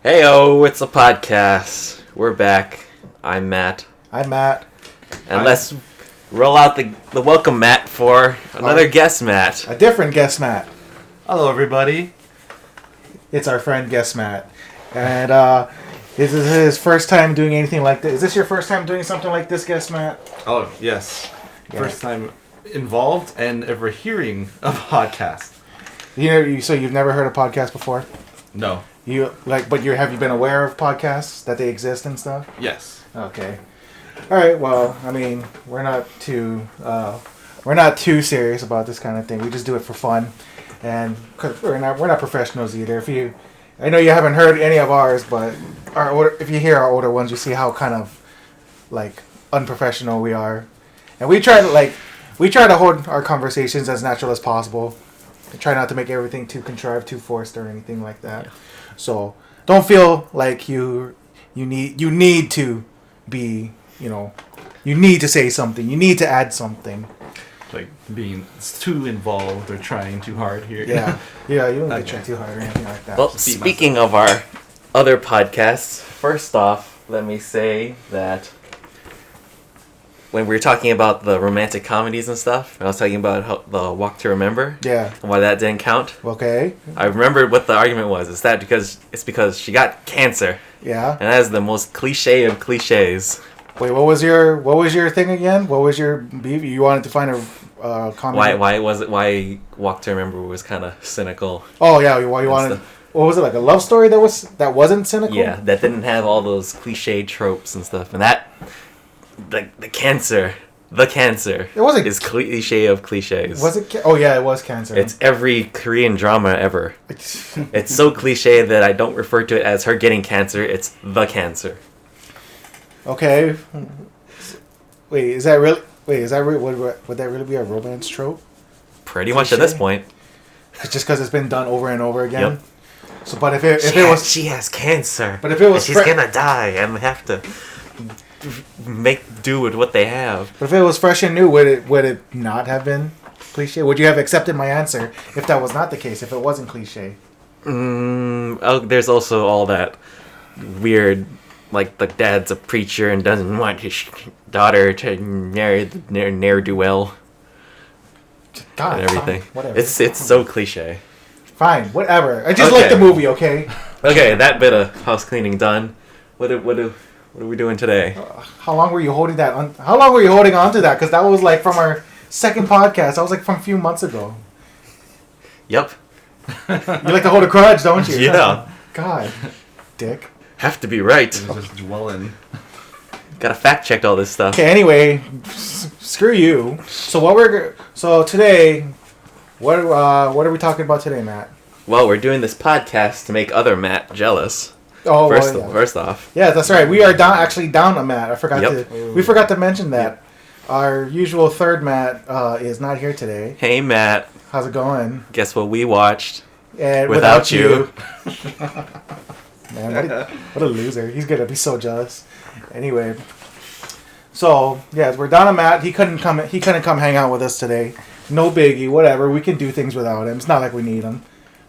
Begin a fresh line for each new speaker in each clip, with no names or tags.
Heyo, it's a podcast. We're back. I'm Matt.
I'm Matt.
And let's roll out the welcome mat for another guest Matt.
A different guest Matt.
Hello, everybody.
It's our friend guest Matt. And this is his first time doing anything like this. Is this your first time doing something like this, guest Matt?
Oh, yes.
Yeah.
First time involved and ever hearing a podcast.
So you've never heard a podcast before?
No.
Have you been aware of podcasts, that they exist and stuff?
Yes.
Okay. All right. Well, I mean, we're not too serious about this kind of thing. We just do it for fun, and cause we're not professionals either. I know you haven't heard any of ours, but if you hear our older ones, you see how kind of like unprofessional we are, and we try to hold our conversations as natural as possible. We try not to make everything too contrived, too forced, or anything like that. Yeah. So don't feel like you need to be, you need to say something. You need to add something.
Like being too involved or trying too hard here.
Yeah, you don't need to try too hard or anything like that.
Well, speaking of our other podcasts, first off, let me say that when we were talking about the romantic comedies and stuff, I was talking about the Walk to Remember.
Yeah.
And why that didn't count.
Okay. I
remembered what the argument was. It's because she got cancer.
Yeah.
And that is the most cliche of cliches.
Wait, what was your thing again? What was your beef? You wanted to find a comedy?
Why Walk to Remember was kind of cynical.
Oh yeah, why you wanted? What was it, like a love story that wasn't cynical?
Yeah, that didn't have all those cliche tropes and stuff, and that. The cancer. It wasn't. Is cliche of cliches.
Was it? Oh yeah, it was cancer.
It's every Korean drama ever. It's so cliche that I don't refer to it as her getting cancer. It's the cancer.
Okay. Wait, is that really? Would that really be a romance trope?
Pretty much at this point.
It's just because it's been done over and over again.
Yep.
So, but if it was,
she has cancer.
But if it was,
she's gonna die, and have to make do with what they have.
But if it was fresh and new, would it not have been cliche? Would you have accepted my answer if that was not the case? If it wasn't cliche?
There's also all that weird, like the dad's a preacher and doesn't want his daughter to marry the ne'er-do-well.
God,
and everything.
Fine, whatever.
It's so cliche.
Fine, whatever. I just like the movie, okay?
Okay, that bit of house cleaning done. What are we doing today?
How long were you holding that on? How long were you holding on to that? Because that was like from our second podcast. That was like from a few months ago.
Yep.
You like to hold a grudge, don't you?
Yeah.
God, dick.
Have to be right.
Just dwelling.
Gotta fact check all this stuff.
Okay. Anyway, screw you. So today, what are we talking about today, Matt?
Well, we're doing this podcast to make other Matt jealous.
Oh,
first off.
Yeah, that's right. We are down a Matt. We forgot to mention that. Yep. Our usual third Matt is not here today.
Hey, Matt.
How's it going?
Guess what we watched?
And without you. Man, what a loser. He's gonna be so jealous. Anyway, so yeah, we're down a Matt. He couldn't come hang out with us today. No biggie. Whatever. We can do things without him. It's not like we need him.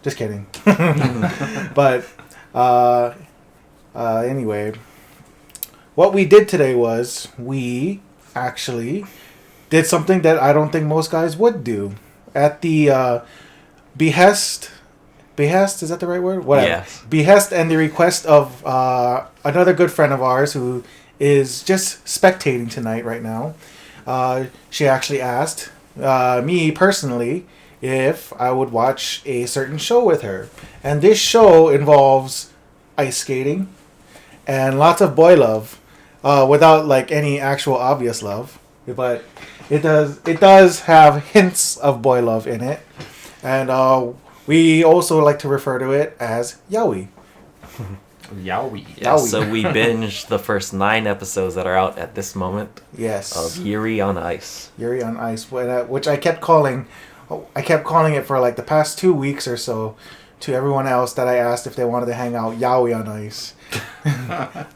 Just kidding. But. Anyway, what we did today was we actually did something that I don't think most guys would do. At the behest, is that the right word? Whatever.
Yes.
Behest and the request of another good friend of ours who is just spectating tonight right now. She actually asked me personally if I would watch a certain show with her. And this show involves ice skating and lots of boy love, without like any actual obvious love, but it does have hints of boy love in it, and we also like to refer to it as yaoi.
Yaoi.
Yeah, so we binged the first 9 episodes that are out at this moment.
Yes.
Of Yuri on Ice.
Yuri on Ice, which I kept calling it for like the past 2 weeks or so to everyone else that I asked if they wanted to hang out. Yaoi on Ice.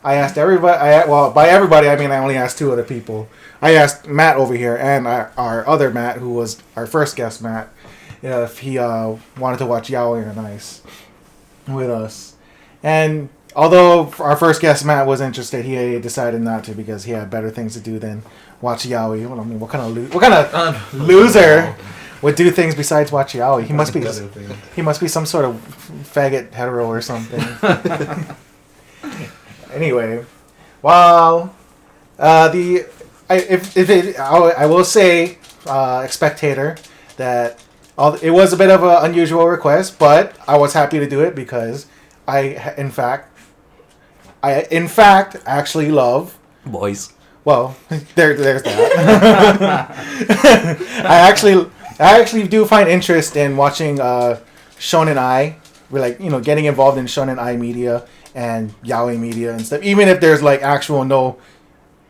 I asked everybody. By everybody I mean I only asked 2 other people. I asked Matt over here and our other Matt, who was our first guest, Matt, if he wanted to watch Yaoi on Ice with us. And although our first guest Matt was interested, he decided not to because he had better things to do than watch yaoi. Well, I mean, what kind of loser would do things besides watch yaoi? He must be some sort of faggot hetero or something. Anyway, well, I will say, spectator, that it was a bit of an unusual request, but I was happy to do it because I in fact actually love
Boys.
Well, there's that. I actually do find interest in watching shonen ai. We're like, getting involved in shonen ai media and yaoi media and stuff. Even if there's like actual no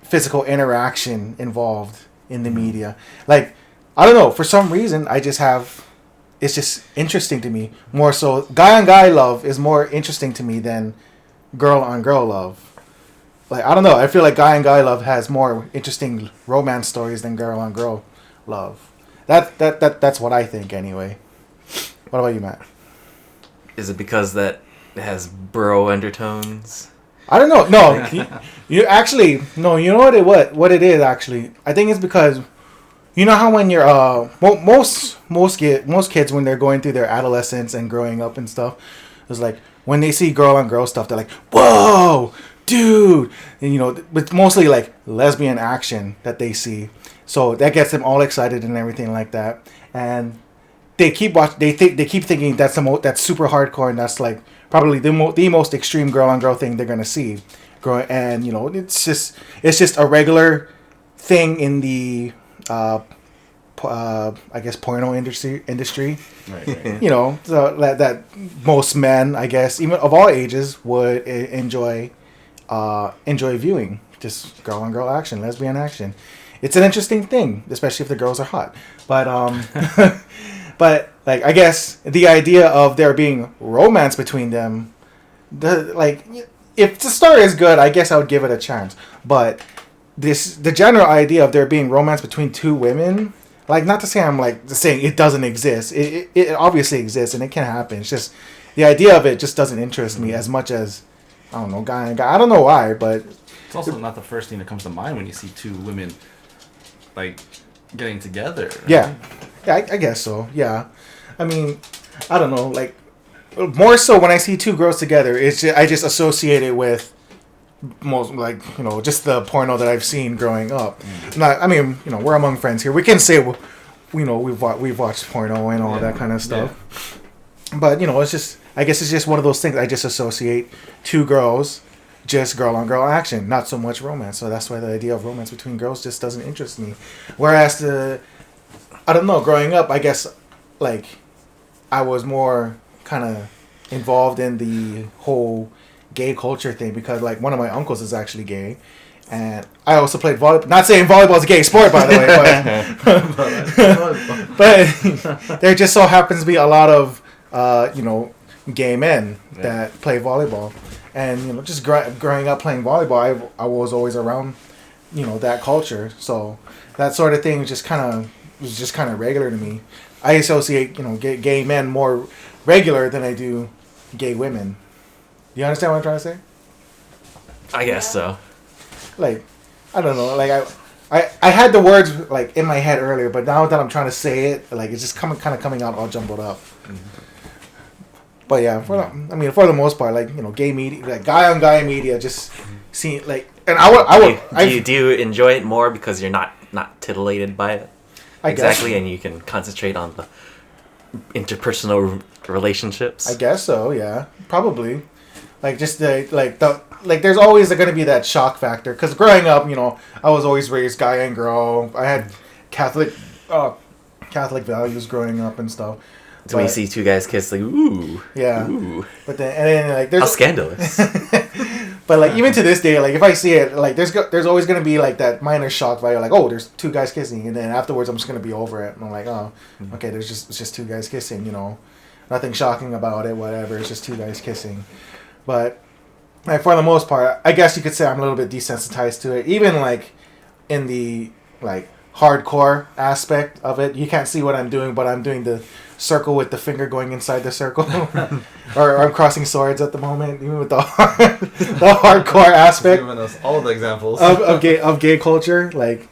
physical interaction involved in the media. Like, I don't know, for some reason it's just interesting to me. More so, guy on guy love is more interesting to me than girl on girl love. Like, I don't know, I feel like guy on guy love has more interesting romance stories than girl on girl love. That's what I think anyway. What about you, Matt?
Is it because that it has bro undertones?
I don't know. No, you actually no. You know what it is actually. I think it's because you know how when you're most kids when they're going through their adolescence and growing up and stuff, it's like when they see girl on girl stuff, they're like, whoa, dude, and it's mostly like lesbian action that they see, so that gets them all excited and everything like that, and they keep thinking that's that's super hardcore and that's like probably the most extreme girl on girl thing they're gonna see, and it's just a regular thing in the I guess porno industry.
Right.
So that most men, I guess, even of all ages, would enjoy viewing just girl on girl action, lesbian action. It's an interesting thing, especially if the girls are hot. But but like I guess the idea of there being romance between them, if the story is good, I guess I would give it a chance. But the general idea of there being romance between two women, like, not to say I'm like saying it doesn't exist. It obviously exists and it can happen. It's just the idea of it just doesn't interest me as much as, I don't know, guy and guy. I don't know why, but
it's also not the first thing that comes to mind when you see two women like getting together. Right?
Yeah, I guess so. Yeah, I mean, I don't know, like more so when I see two girls together, I just associate it with most, like, just the porno that I've seen growing up. I mean, we're among friends here. We can say, we've watched porno and all that kind of stuff. Yeah. But it's just, I guess it's just one of those things. I just associate two girls, just girl on girl action, not so much romance. So that's why the idea of romance between girls just doesn't interest me. Whereas I don't know, growing up, I guess, like, I was more kind of involved in the whole gay culture thing because, like, one of my uncles is actually gay, and I also played volleyball. Not saying volleyball is a gay sport, by the way, but there just so happens to be a lot of gay men that play volleyball, and just growing up playing volleyball, I was always around that culture, so that sort of thing was just kind of regular to me. I associate gay men more regular than I do gay women. You understand what I'm trying to say?
I guess so.
Like, I don't know. Like, I had the words like in my head earlier, but now that I'm trying to say it, like, it's just coming out all jumbled up. Mm-hmm. But yeah, for the most part, like, gay media, like guy on guy media, just seeing like, and
Do you enjoy it more because you're not titillated by it?
I
exactly,
guess.
And you can concentrate on the interpersonal relationships.
I guess so. Yeah, probably. Like, just there's always going to be that shock factor. Because growing up, I was always raised guy and girl. I had Catholic values growing up and stuff.
So when you see two guys kiss, like, ooh.
Yeah.
Ooh.
But then like, there's...
How scandalous.
But, like, even to this day, like, if I see it, like, there's always going to be, like, that minor shock value. Like, oh, there's two guys kissing. And then afterwards, I'm just going to be over it. And I'm like, oh, okay, it's just two guys kissing, Nothing shocking about it, whatever. It's just two guys kissing. But, like, for the most part, I guess you could say I'm a little bit desensitized to it. Even, like, in the, like, hardcore aspect of it. You can't see what I'm doing, but I'm doing the circle with the finger going inside the circle, or I'm crossing swords at the moment. Even with the hardcore aspect,
Giving us all the examples
of gay culture, like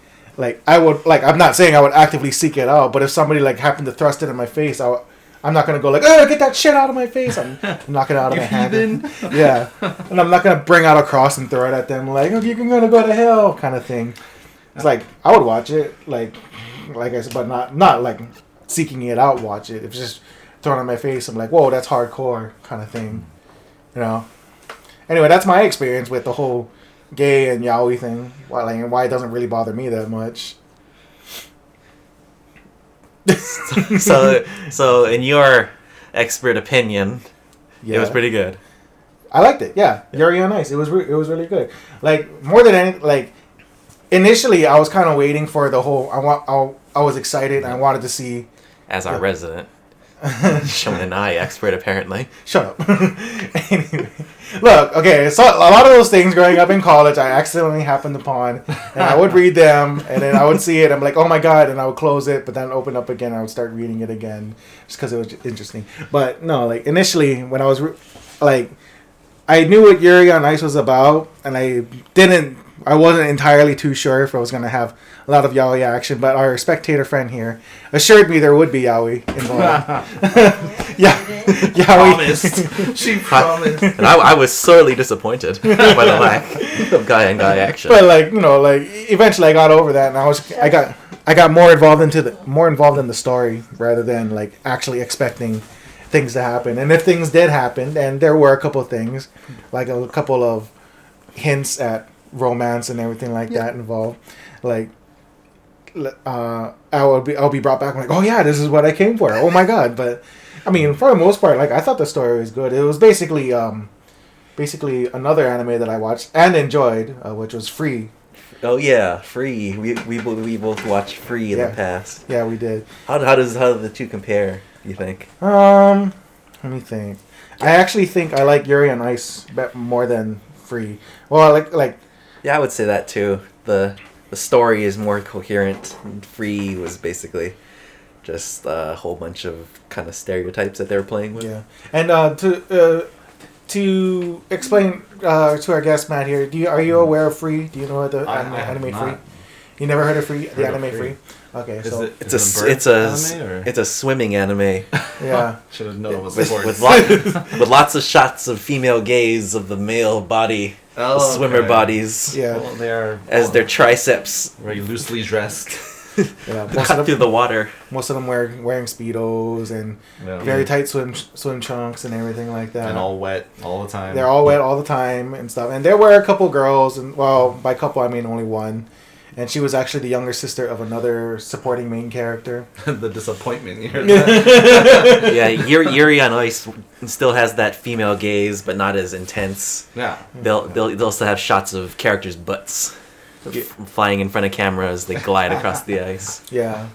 I would like. I'm not saying I would actively seek it out, but if somebody like happened to thrust it in my face, I'm not gonna go like, oh, get that shit out of my face. I'm knocking it out of my hand. Yeah, and I'm not gonna bring out a cross and throw it at them like, oh, you're gonna go to hell, kind of thing. It's like I would watch it, like I said, but not like seeking it out. Watch it. If it's just thrown in my face, I'm like, whoa, that's hardcore, kind of thing. You know. Anyway, that's my experience with the whole gay and yaoi thing. Why it doesn't really bother me that much.
So in your expert opinion, it was pretty good.
I liked it. Yeah, Yuri on Ice. It was really good. Like more than anything, like initially I was kind of waiting for the whole. I was excited. And I wanted to see.
As our resident shonen expert, apparently.
Shut up. Anyway, look, okay, so a lot of those things growing up in college, I accidentally happened upon, and I would read them, and then I would see it, I'm like, oh my god, and I would close it, but then open up again, I would start reading it again, just because it was interesting. But no, like initially, when I was like, I knew what Yuri on Ice was about, and I wasn't entirely too sure if I was going to have a lot of yaoi action, but our spectator friend here assured me there would be yaoi involved. Yeah, yaoi.
Promised. She promised.
And I was sorely disappointed by the lack of guy on guy action.
But like eventually I got over that, and I got more involved in the story rather than like actually expecting things to happen. And if things did happen, and there were a couple of things, like a couple of hints at romance and everything like that involved, like I'll be brought back like, oh yeah, this is what I came for, oh my god. But I mean, for the most part, like I thought the story was good. It was basically another anime that I watched and enjoyed, which was Free.
Oh yeah, Free. We both watched Free in the past.
Yeah, we did.
How do the two compare, you think?
Let me think. I actually think I like Yuri on Ice more than Free. Well, like
yeah, I would say that too. The story is more coherent. And Free was basically just a whole bunch of kind of stereotypes that they were playing with.
Yeah, and to explain to our guest Matt here, are you aware of Free? Do you know the anime Free? You never heard of Free? The anime Free? Okay, so
it's a swimming anime.
Yeah,
should have known it was
with lots of shots of female gaze of the male body, the swimmer bodies.
Yeah,
well, they are
their triceps
very loosely dressed.
Cut through the water.
Most of them wearing speedos and very tight swim trunks and everything like that.
And all wet all the time.
They're all wet all the time and stuff. And there were a couple girls, and well, by couple I mean only one. And she was actually the younger sister of another supporting main character.
The disappointment you heard that.
Yeah, Yuri on Ice still has that female gaze, but not as intense.
Yeah.
They'll still have shots of characters' butts flying in front of camera as they glide across the ice.
Yeah.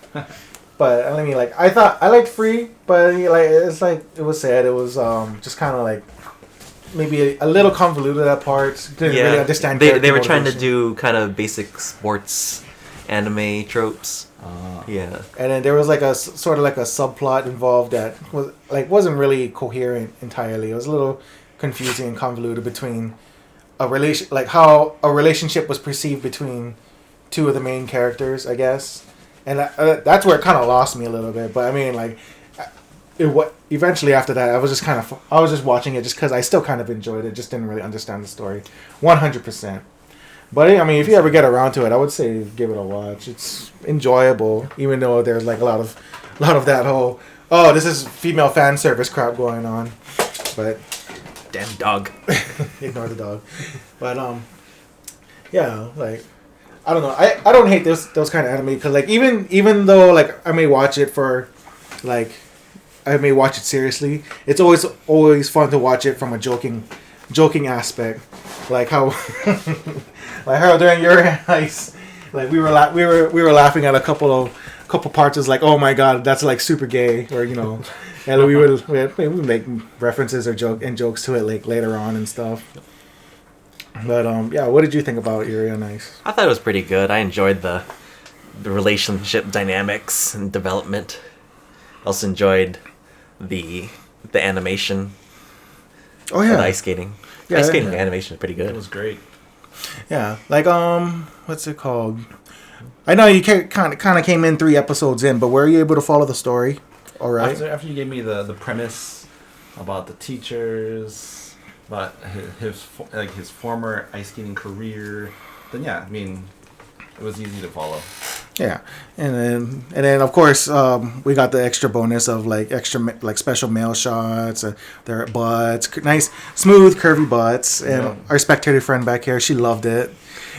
But I mean, like I liked Free, but like it's like it was sad. It was just kind of like maybe a little convoluted at parts. Didn't really understand.
They were trying to do kind of basic sports anime tropes. Yeah. And
then there was like a sort of like a subplot involved that wasn't really coherent entirely. It was a little confusing and convoluted between how a relationship was perceived between two of the main characters, I guess. And that's where it kind of lost me a little bit. But I mean, like, eventually after that, I was just watching it just because I still kind of enjoyed it. Just didn't really understand the story 100%. But I mean, if you ever get around to it, I would say give it a watch. It's enjoyable, even though there's like a lot of that whole this is female fan service crap going on. But
damn dog.
Ignore the dog. But yeah, like I don't know. I don't hate those kind of anime because like even though like I may watch it for like I may watch it seriously, it's always fun to watch it from a joking aspect, like how during your ice, like we were laughing at a couple parts. It's like, oh my god, that's like super gay, or you know, and we would make references or jokes to it like later on and stuff. But yeah, what did you think about Yuri on Ice?
I thought it was pretty good. I enjoyed the the relationship dynamics and development. Also enjoyed the animation.
Oh yeah,
the ice skating.
Yeah,
Ice skating
yeah.
animation is pretty
It
good.
was great.
yeah. Like what's it called? I know you kind of came in 3 episodes in, but were you able to follow the story? All right.
After you gave me the premise about the teachers, about his former ice skating career, then yeah, I mean, it was easy to follow.
Yeah, and then of course we got the extra bonus of like special male shots, their butts, nice smooth curvy butts, and our spectator friend back here, she loved it.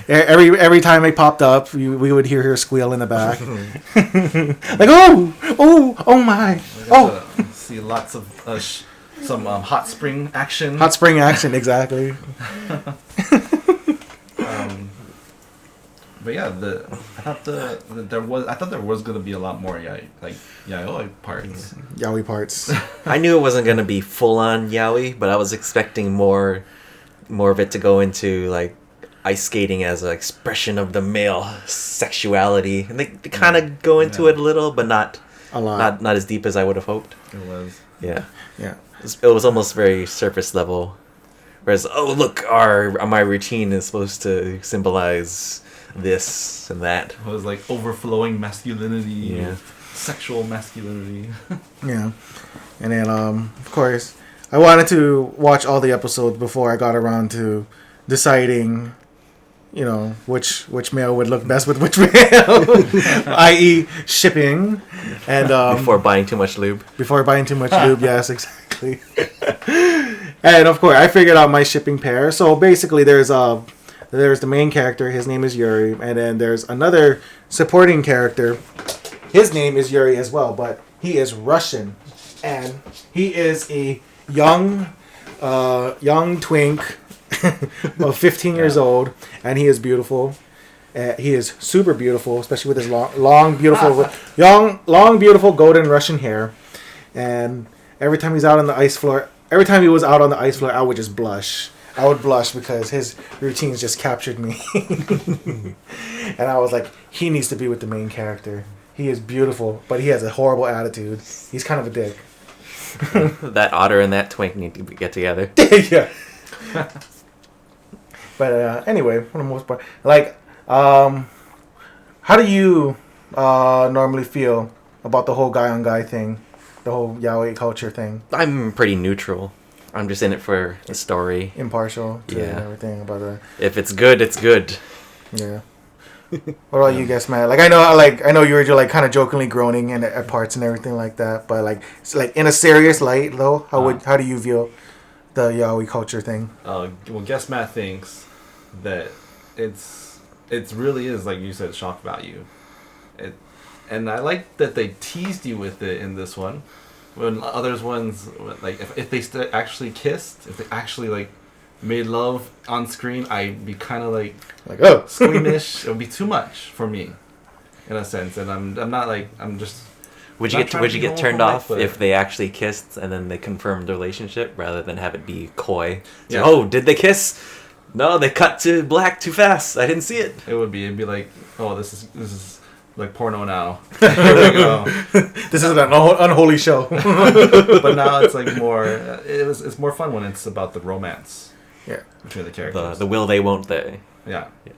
Every time it popped up, we would hear her squeal in the back, like oh my,
See lots of some hot spring action.
hot spring action, exactly.
But yeah, I thought there was gonna be a lot more yaoi parts.
Yaoi parts.
I knew it wasn't gonna be full on yaoi, but I was expecting more of it to go into like ice skating as an expression of the male sexuality, and they kind of go into it a little, but not
A lot.
not as deep as I would have hoped.
It was.
Yeah,
Yeah.
it was almost very surface level. Whereas, oh look, my routine is supposed to symbolize this and that.
It was like overflowing masculinity,
Yeah.
sexual masculinity.
Yeah. And then of course I wanted to watch all the episodes before I got around to deciding, you know, which male would look best with which male, i.e. shipping, and
Before buying too much lube.
before buying too much lube. Yes, exactly. And of course I figured out my shipping pair. So basically there's the main character, his name is Yuri, and then there's another supporting character, his name is Yuri as well, but he is Russian, and he is a young twink of 15 years old, and he is beautiful. He is super beautiful, especially with his long, beautiful golden Russian hair. And every time he's out on the ice floor, every time he was out on the ice floor, I would just blush. I would blush because his routines just captured me. And I was like, he needs to be with the main character. He is beautiful, but he has a horrible attitude. He's kind of a dick.
That otter and that twink need to get together.
Yeah. But anyway, for the most part, like, how do you normally feel about the whole guy-on-guy thing, the whole yaoi culture thing?
I'm pretty neutral. I'm just in it for the story.
Impartial to
Yeah.
everything about that.
If it's good, it's good.
Yeah. What about you guys, Matt? Like I know you were like kind of jokingly groaning at parts and everything like that, but like in a serious light though, how do you view the yaoi culture thing?
Well, guess Matt thinks that it really is, like you said, shock value. And I like that they teased you with it in this one. When others ones, like if they actually kissed, if they actually like made love on screen, I'd be kind of like
oh,
squeamish. It would be too much for me, in a sense. And I'm not like, I'm just.
Would you get turned off if they actually kissed and then they confirmed the relationship rather than have it be coy? So,
Yeah.
oh, did they kiss? No, they cut to black too fast. I didn't see it.
It'd be like, oh, this is like porno now. Here we go.
this is an unholy show.
But now it's like more. It's more fun when it's about the romance.
Yeah.
Between the characters.
The will they, won't they.
Yeah.
Yeah.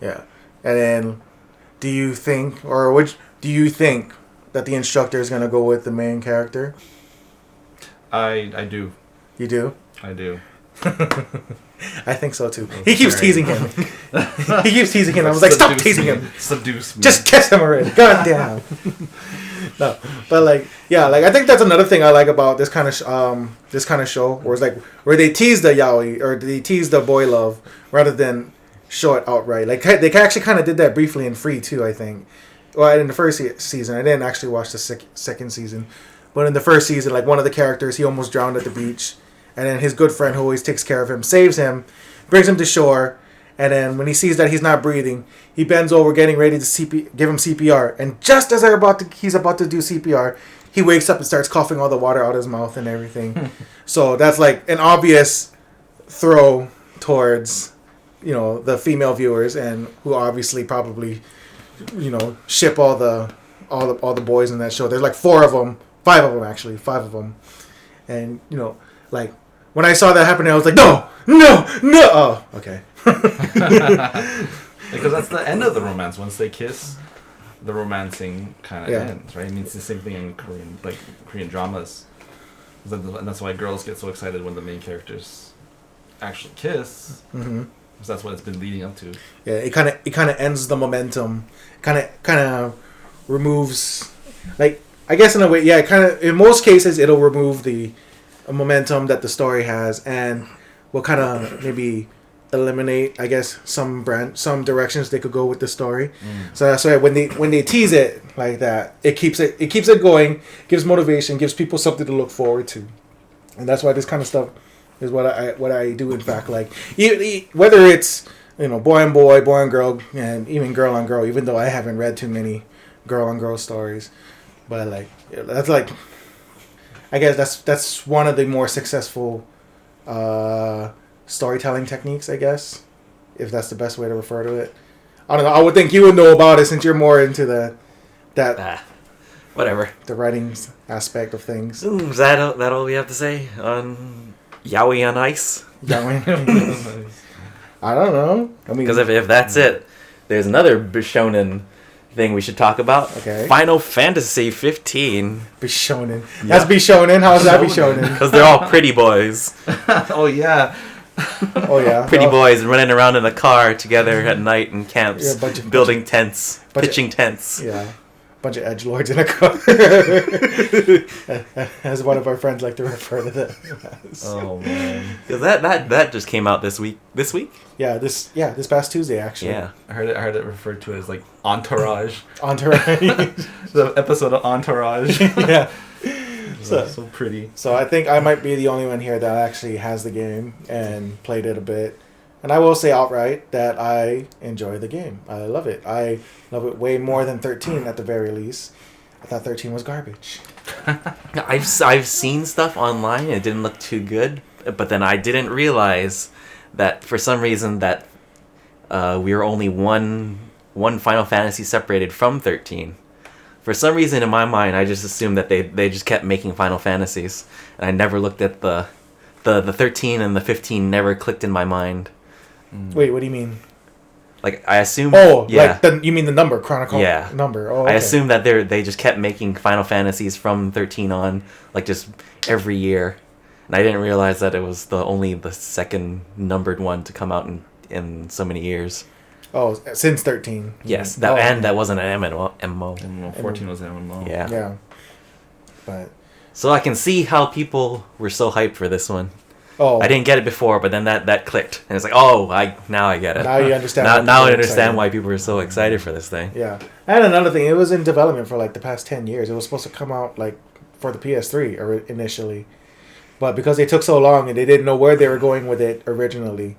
Yeah. And then, do you think that the instructor is gonna go with the main character?
I do.
You do?
I do.
I think so too. He keeps teasing him. He keeps teasing him. I was like, stop teasing him.
Seduce me.
Just kiss him already. God damn. No, but like, yeah, like I think that's another thing I like about this kind of show, where it's like where they tease the yaoi or they tease the boy love rather than show it outright. Like they actually kind of did that briefly in Free too, I think. Well, in the first season, I didn't actually watch the second season, but in the first season, like one of the characters, he almost drowned at the beach. And then his good friend who always takes care of him saves him, brings him to shore, and then when he sees that he's not breathing, he bends over getting ready to give him CPR. And just as he's about to do CPR, he wakes up and starts coughing all the water out of his mouth and everything. So that's like an obvious throw towards, the female viewers, and who obviously probably ship all the boys in that show. There's like 5 of them actually, 5 of them, and like when I saw that happening, I was like, no. Oh, okay.
Because that's the end of the romance. Once they kiss, the romancing kind of ends, right? I mean, it's the same thing in Korean dramas. And that's why girls get so excited when the main characters actually kiss. Mm-hmm. Because that's what it's been leading up to.
Yeah, it kind of ends the momentum. Kind of removes, like, I guess in a way, yeah. In most cases, it'll remove the momentum that the story has, and will kind of maybe eliminate, I guess, some directions they could go with the story. So that's why when they tease it like that, it keeps it going, gives motivation, gives people something to look forward to, and that's why this kind of stuff is what I do. In fact, like whether it's boy on boy, boy on girl, and even girl on girl. Even though I haven't read too many girl on girl stories, but like that's like, I guess that's one of the more successful storytelling techniques, I guess, if that's the best way to refer to it. I don't know. I would think you would know about it since you're more into
whatever,
the writing aspect of things.
Is that all we have to say on yaoi on ice?
Yaoi. I don't know. I mean,
because if that's it, there's another Bishonen thing we should talk about.
Okay.
Final Fantasy 15.
Bishonen. That's Bishonen. How's that Bishonen?
Because they're all pretty boys.
Oh yeah.
Oh yeah.
Pretty boys running around in a car together at night in camps, building tents, pitching tents.
Yeah. Bunch of edgelords in a car. As one of our friends like to refer to them as.
Oh man.
Because that just came out this week. This week?
Yeah, this past Tuesday actually.
Yeah.
I heard it referred to as like Entourage.
The
episode of Entourage.
Yeah.
So pretty.
So I think I might be the only one here that actually has the game and played it a bit. And I will say outright that I enjoy the game. I love it. I love it way more than 13 at the very least. I thought 13 was garbage.
I've seen stuff online. It didn't look too good, but then I didn't realize that for some reason that we were only one Final Fantasy separated from 13. For some reason in my mind, I just assumed that they just kept making Final Fantasies, and I never looked at the 13 and the 15 never clicked in my mind.
Wait, what do you mean?
Like I assume.
Oh,
yeah.
Like you mean the number Chronicle?
Yeah.
Number. Oh, okay.
I assume that they just kept making Final Fantasies from 13 on, like just every year, and I didn't realize that it was only the second numbered one to come out in so many years.
Oh, since 13.
Yes, that wasn't an MMO.
14 was an MMO.
Yeah.
Yeah. But
so I can see how people were so hyped for this one.
Oh,
I didn't get it before, but then that clicked, and it's like, oh, now I get it.
Now you understand.
Now I understand why people were so excited for this thing.
Yeah, and another thing, it was in development for like the past 10 years. It was supposed to come out like for the PS3 initially, but because they took so long and they didn't know where they were going with it originally,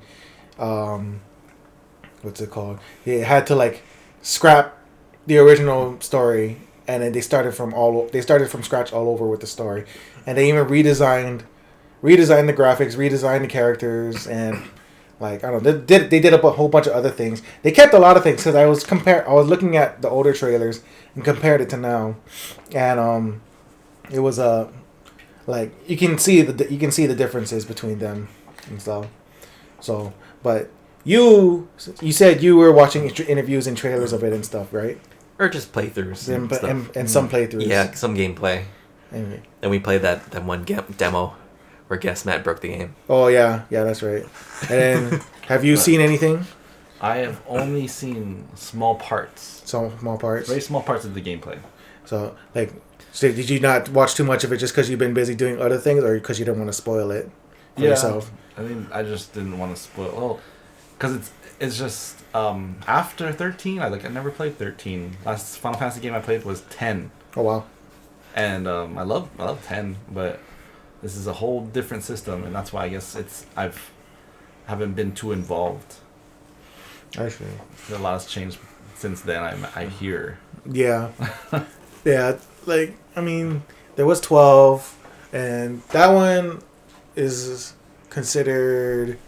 what's it called? They had to like scrap the original story, and then they started from scratch all over with the story, and they even redesigned the graphics, redesigned the characters, and like I don't know, they did a whole bunch of other things. They kept a lot of things because I was looking at the older trailers and compared it to now, and it was like you can see the differences between them and stuff. So, but you said you were watching interviews and trailers of it and stuff, right?
Or just playthroughs
and some playthroughs.
Yeah, some gameplay.
Anyway.
And we played that one demo where Guess Matt broke the game.
Oh yeah, that's right. And then, have you seen anything?
I have only seen small parts.
Some small parts.
Very small parts of the gameplay.
So did you not watch too much of it just because you've been busy doing other things, or because you didn't want to spoil it for yourself?
I mean, I just didn't want to spoil. Well, because it's just after 13. I never played 13. Last Final Fantasy game I played was 10.
Oh wow.
And I love 10, but this is a whole different system, and that's why I guess haven't been too involved.
I see.
A lot has changed since then. I hear.
Yeah, yeah. Like I mean, there was 12, and that one is considered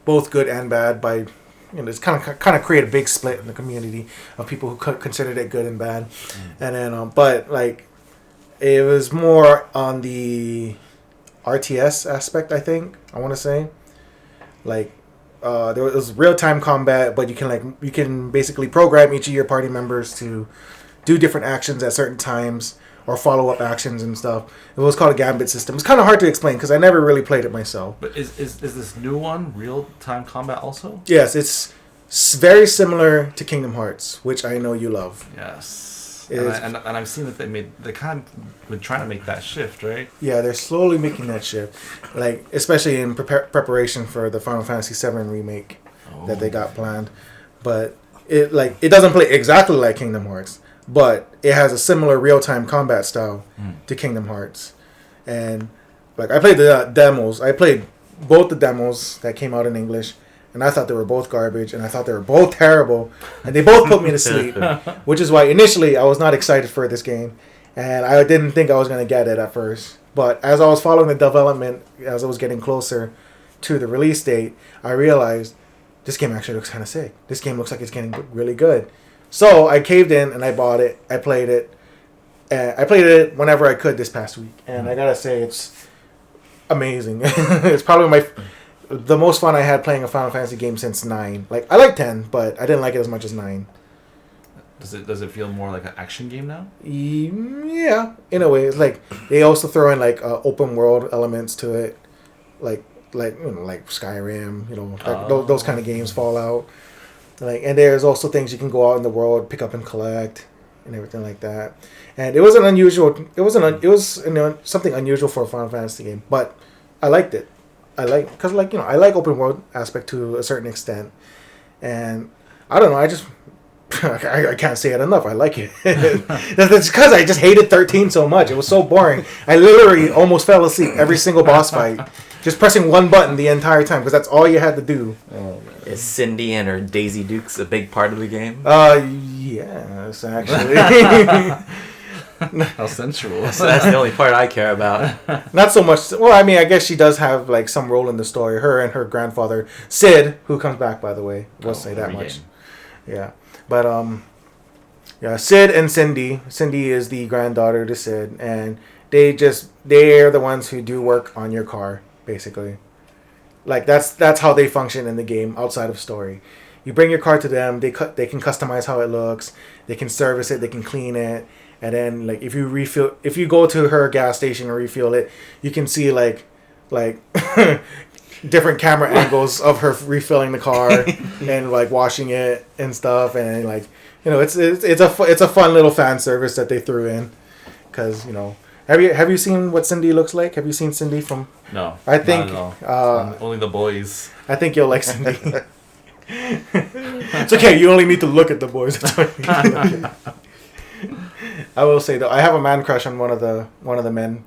both good and bad by it's kind of create a big split in the community of people who considered it good and bad, and then but like it was more on the RTS aspect. I think I want to say like. There was real time combat, but you can basically program each of your party members to do different actions at certain times or follow up actions and stuff. It was called a gambit system. It's kind of hard to explain because I never really played it myself.
But is this new one real time combat also?
Yes, it's very similar to Kingdom Hearts, which I know you love.
Yes. And I've seen that they kind of been trying to make that shift, right?
Yeah, they're slowly making that shift, like especially in preparation for the Final Fantasy VII remake that they got planned. But it doesn't play exactly like Kingdom Hearts, but it has a similar real time combat style to Kingdom Hearts. And like I played the demos. I played both the demos that came out in English. And I thought they were both garbage, and I thought they were both terrible, and they both put me to sleep, which is why initially I was not excited for this game, and I didn't think I was going to get it at first. But as I was following the development, as I was getting closer to the release date, I realized this game actually looks kind of sick. This game looks like it's getting really good. So I caved in, and I bought it. I played it. I played it whenever I could this past week, and I gotta say it's amazing. It's probably the most fun I had playing a Final Fantasy game since 9. Like I like 10, but I didn't like it as much as 9.
Does it feel more like an action game now?
Yeah, in a way. It's like they also throw in like open world elements to it, like Skyrim, those kind of games, Fallout. Like, and there's also things you can go out in the world, pick up and collect, and everything like that. And it was an unusual. It was something unusual for a Final Fantasy game, but I liked it. I like open world aspect to a certain extent, and I don't know. I just I can't say it enough. I like it. That's because I just hated 13 so much. It was so boring. I literally almost fell asleep every single boss fight, just pressing one button the entire time because that's all you had to do.
Is Cindy and her Daisy Dukes a big part of the game?
Yes, actually.
How sensual.
So that's the only part I care about.
Not so much. Well, I mean, I guess she does have like some role in the story. Her and her grandfather, Sid, who comes back, by the way. We'll say that much.
Game.
Yeah, but Sid and Cindy. Cindy is the granddaughter to Sid, and they're the ones who do work on your car, basically. Like that's how they function in the game outside of story. You bring your car to them. They can customize how it looks. They can service it. They can clean it. And then, like, if you go to her gas station and refuel it, you can see like different camera angles of her refilling the car and like washing it and stuff. And like, it's a fun little fan service that they threw in. Because have you seen what Cindy looks like? Have you seen Cindy from?
No,
I think
not at all. Only the boys.
I think you'll like Cindy. It's okay. You only need to look at the boys. I will say though, I have a man crush on one of the men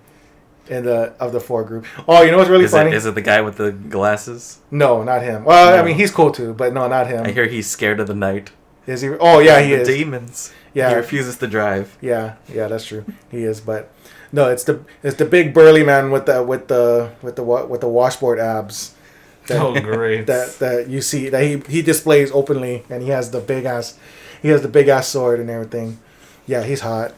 of the 4 group. Oh, you know what's really funny?
Is it the guy with the glasses?
No, not him. Well, no. I mean, he's cool too, but no, not him.
I hear he's scared of the night.
Is he? Oh yeah, he is.
Demons.
Yeah,
he refuses to drive.
Yeah, that's true. He is, but no, it's the big burly man with the washboard abs.
Great.
That you see that he displays openly, and he has the big ass sword and everything. Yeah, he's hot.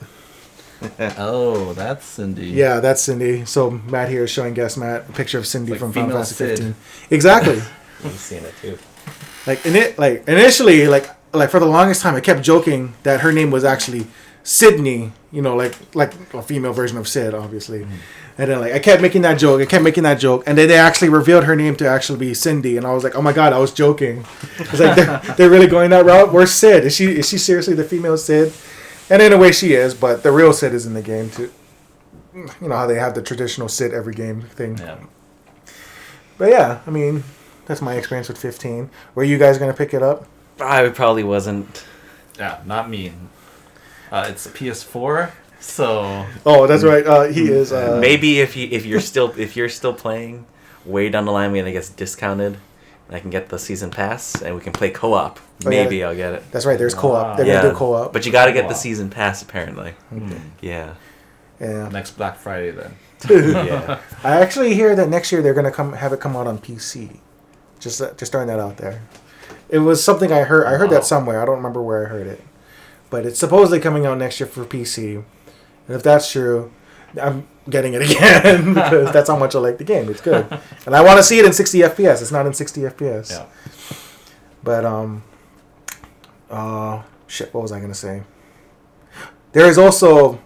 Oh, that's Cindy.
Yeah, that's Cindy. So Matt here is showing guest Matt a picture of Cindy from Final Fantasy 15.
Sid.
Exactly.
He's seen it too.
Initially, for the longest time, I kept joking that her name was actually Sydney. Like a female version of Sid, obviously. Mm. And then I kept making that joke. And then they actually revealed her name to actually be Cindy. And I was like, oh my god, I was joking. It's like they're really going that route. Where's Sid? Is she seriously the female Sid? And in a way she is, but the real Sid is in the game too. You know how they have the traditional Sid every game thing.
Yeah.
But yeah, I mean, that's my experience with 15. Were you guys going to pick it up?
I probably wasn't.
Yeah, not me. It's a PS4, so.
Oh, that's right. He is.
Maybe if you're still playing, way down the line when it gets discounted, I can get the season pass and we can play co-op. Maybe I'll get it.
That's right. There's co-op. They're gonna do co-op.
But you got to get the season pass apparently.
Okay.
Yeah.
Next Black Friday then.
Yeah.
I actually hear that next year they're gonna have it come out on PC. Just throwing that out there. It was something I heard. I heard
Wow.
that somewhere. I don't remember where I heard it, but it's supposedly coming out next year for PC. And if that's true, I'm getting it again because that's how much I like the game. It's good, and I want to see it in 60 FPS. It's not in 60 FPS.
Yeah.
But shit. What was I gonna say? There's also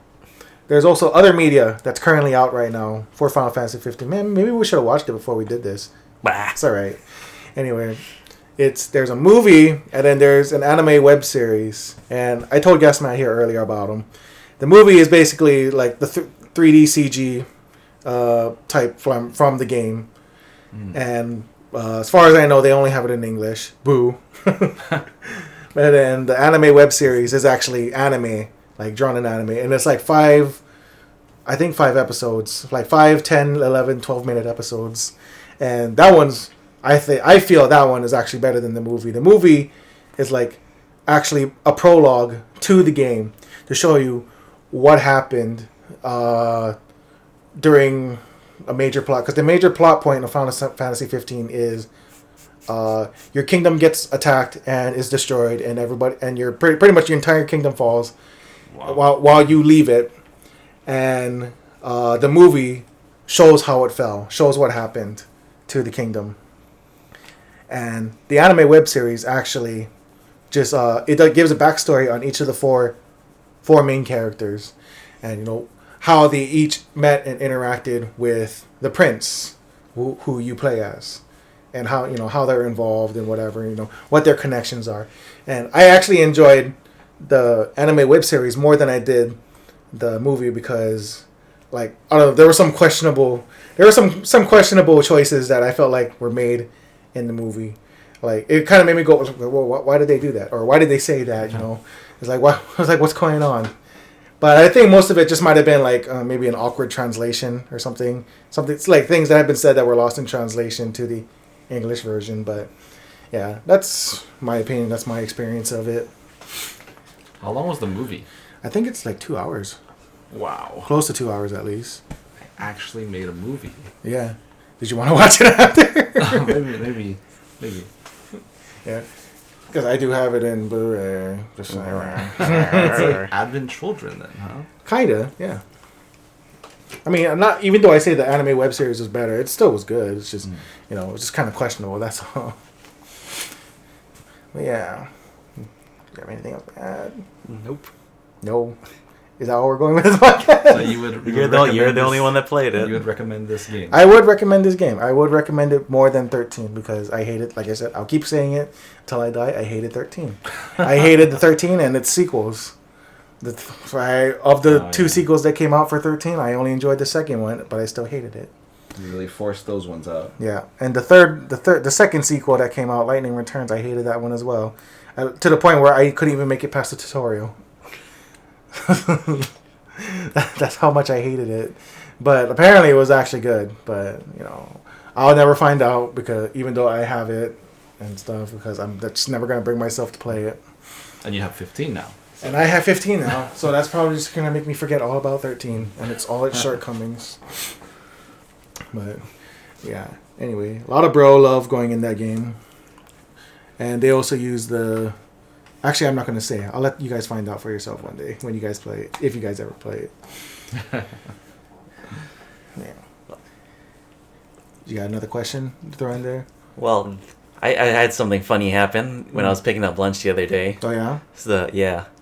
other media that's currently out right now for Final Fantasy 15. Man, maybe we should have watched it before we did this.
Bah.
It's all right. Anyway, there's a movie and then there's an anime web series, and I told Guessman here earlier about them. The movie is basically like the 3D CG type from the game, and as far as I know, they only have it in English. Boo. But then the anime web series is actually anime, like drawn in anime, and it's like 5 episodes, like 5, 10, 11, 12-minute episodes, and that one's I feel that one is actually better than the movie. The movie is like actually a prologue to the game to show you what happened during a major plot, because the major plot point of Final Fantasy 15 is your kingdom gets attacked and is destroyed, and everybody and your pretty much your entire kingdom falls.
Wow.
While you leave it, and the movie shows how it fell, shows what happened to the kingdom. And the anime web series actually just it gives a backstory on each of the four main characters, and you know how they each met and interacted with the prince who you play as, and how how they're involved and whatever, what their connections are. And I actually enjoyed the anime web series more than I did the movie, because like I don't know, there were some questionable choices that I felt like were made in the movie. Like it kind of made me go, well, why did they do that, or why did they say that? It's like, I was like, what's going on? But I think most of it just might have been like maybe an awkward translation or something. It's like things that have been said that were lost in translation to the English version. But yeah, that's my opinion. That's my experience of it.
How long was the movie?
I think it's like 2 hours.
Wow.
Close to 2 hours at least.
Actually made a movie.
Yeah. Did you want to watch it after?
maybe.
Yeah. Because I do have it in Blu-ray. Just
It's like Advent Children then, huh?
Kinda, yeah. I mean, I'm not, even though I say the anime web series was better, it still was good. It's just, it's just kind of questionable. That's all. But yeah. Do you have anything else to add?
Nope.
No. Is that how we're going with this podcast?
So
You're the only one that played it.
You would recommend this game?
I would recommend this game. I would recommend it more than 13 because I hate it. Like I said, I'll keep saying it till I die. I hated 13. I hated the 13 and its sequels. Of the two sequels that came out for 13, I only enjoyed the second one, but I still hated it.
You really forced those ones out.
Yeah, and the second sequel that came out, Lightning Returns, I hated that one as well, to the point where I couldn't even make it past the tutorial. That's how much I hated it. But apparently it was actually good. But I'll never find out, because even though I have it and stuff, because I'm just never gonna bring myself to play it.
And you have 15 now.
And I have 15 now, so that's probably just gonna make me forget all about 13 and all its shortcomings. But yeah, anyway, a lot of bro love going in that game, and they also use the. Actually, I'm not gonna say it. I'll let you guys find out for yourself one day when you guys play it, if you guys ever play it. Yeah. You got another question to throw in there?
Well, I had something funny happen when I was picking up lunch the other day.
Oh yeah.
So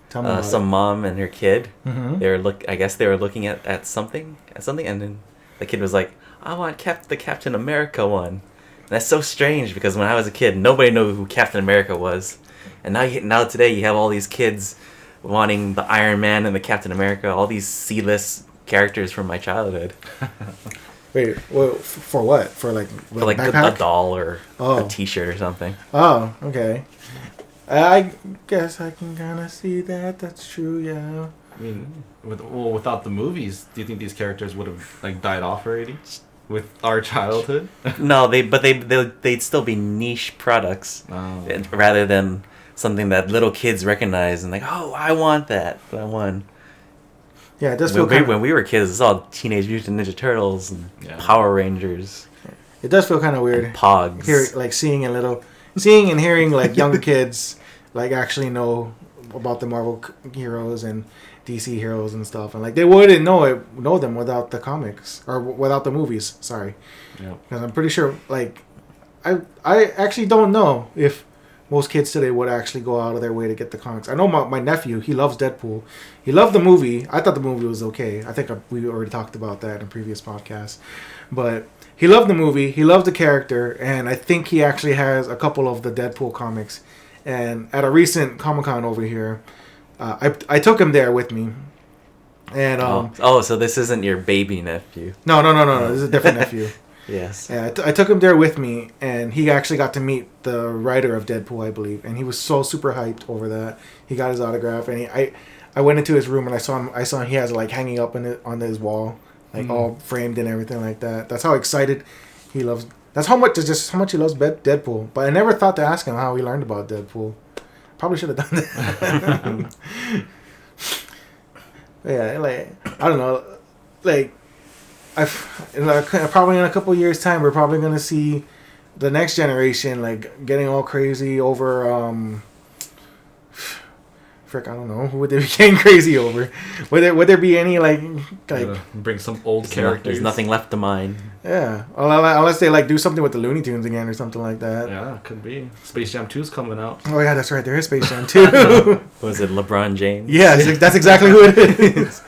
Tell me about
some mom and her kid.
Mm-hmm.
I guess they were looking at something, and then the kid was like, "I want the Captain America one." And that's so strange, because when I was a kid, nobody knew who Captain America was, and now today you have all these kids wanting the Iron Man and the Captain America, all these C-list characters from my childhood.
Wait, well, for what? For like
a doll or
Oh.
a T-shirt or something.
Oh, okay. I guess I can kind of see that. That's true, yeah.
I mean, without the movies, do you think these characters would have died off already with our childhood?
No, they'd still be niche products rather than something that little kids recognize and like, oh, I want that one.
Yeah, it does feel
When we were kids, it's all Teenage Mutant Ninja Turtles and Power Rangers.
It does feel kind of weird.
And Pogs.
Here, like seeing a little seeing and hearing like younger kids like actually know about the Marvel heroes and DC heroes and stuff, and like they wouldn't know them without the comics or without the movies. Sorry, because I'm pretty sure like I actually don't know if most kids today would actually go out of their way to get the comics. I know my nephew, he loves Deadpool. He loved the movie. I thought the movie was okay. I think we already talked about that in a previous podcast. But he loved the movie. He loved the character. And I think he actually has a couple of the Deadpool comics. And at a recent Comic-Con over here, I took him there with me. And
so this isn't your baby nephew.
No. This is a different nephew.
Yes.
Yeah, I took him there with me, and he actually got to meet the writer of Deadpool, I believe, and he was so super hyped over that. He got his autograph, and I went into his room and I saw him. He has like hanging up on his wall, like all framed and everything like that. That's how excited he loves. That's how much he loves Deadpool. But I never thought to ask him how he learned about Deadpool. Probably should have done that. Yeah, like I don't know, like. Probably in a couple years' time, we're probably gonna see the next generation like getting all crazy over. I don't know. Who would they be getting crazy over? Would there be any like
bring some old characters?
There's nothing left to mine.
Yeah, unless they like do something with the Looney Tunes again or something like that.
Yeah, could be. Space Jam 2's coming out.
Oh yeah, that's right. There is Space Jam 2.
Was it LeBron James?
Yeah, that's exactly who it is.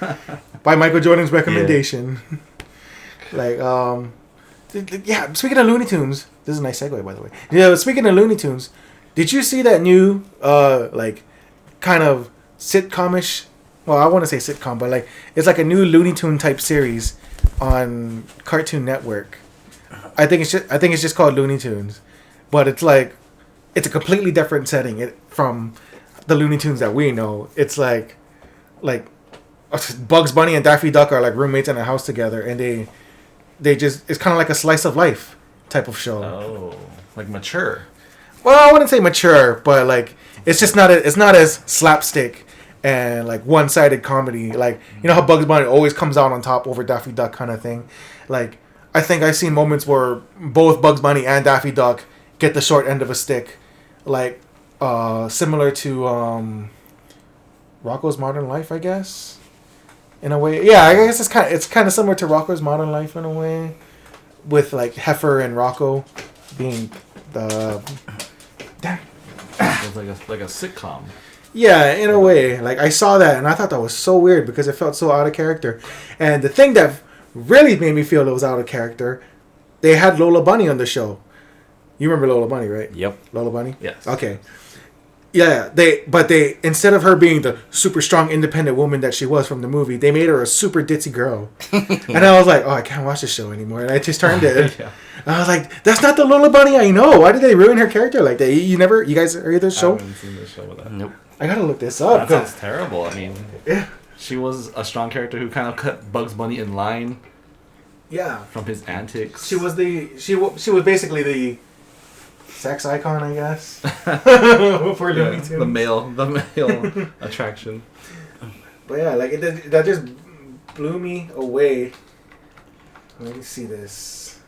By Michael Jordan's recommendation. Yeah. Like, yeah, speaking of Looney Tunes, this is a nice segue, by the way. Yeah, speaking of Looney Tunes, did you see that new, like, kind of sitcom-ish, well, I want to say sitcom, but, like, it's like a new Looney Tune type series on Cartoon Network. I think it's just called Looney Tunes, but it's, like, it's a completely different setting from the Looney Tunes that we know. It's, like, Bugs Bunny and Daffy Duck are, like, roommates in a house together, and it's kind of like a slice of life type of show.
Oh, like mature.
Well, I wouldn't say mature, but like it's just not it's not as slapstick and like one-sided comedy. Like you know how Bugs Bunny always comes out on top over Daffy Duck kind of thing. Like I think I've seen moments where both Bugs Bunny and Daffy Duck get the short end of a stick, like similar to Rocko's Modern Life, I guess. In a way, yeah, I guess it's kind of similar to Rocko's Modern Life in a way, with like Heifer and Rocko being the.
It's like a sitcom.
Yeah, in a way, like I saw that and I thought that was so weird because it felt so out of character, and the thing that really made me feel it was out of character, they had Lola Bunny on the show. You remember Lola Bunny, right?
Yep.
Lola Bunny.
Yes.
Okay. Yeah, they instead of her being the super strong independent woman that she was from the movie, they made her a super ditzy girl. And I was like, oh, I can't watch this show anymore. And I just turned it. Yeah. I was like, that's not the Lola Bunny I know. Why did they ruin her character like that? You guys heard this show?
I haven't seen this show with that.
Nope.
I gotta look this up.
That sounds terrible. I mean, yeah. She was a strong character who kind of cut Bugs Bunny in line.
Yeah.
From his antics.
She was basically the sex icon, I guess. For Looney Tunes.
The male attraction.
But yeah, like that just blew me away. Let me see this.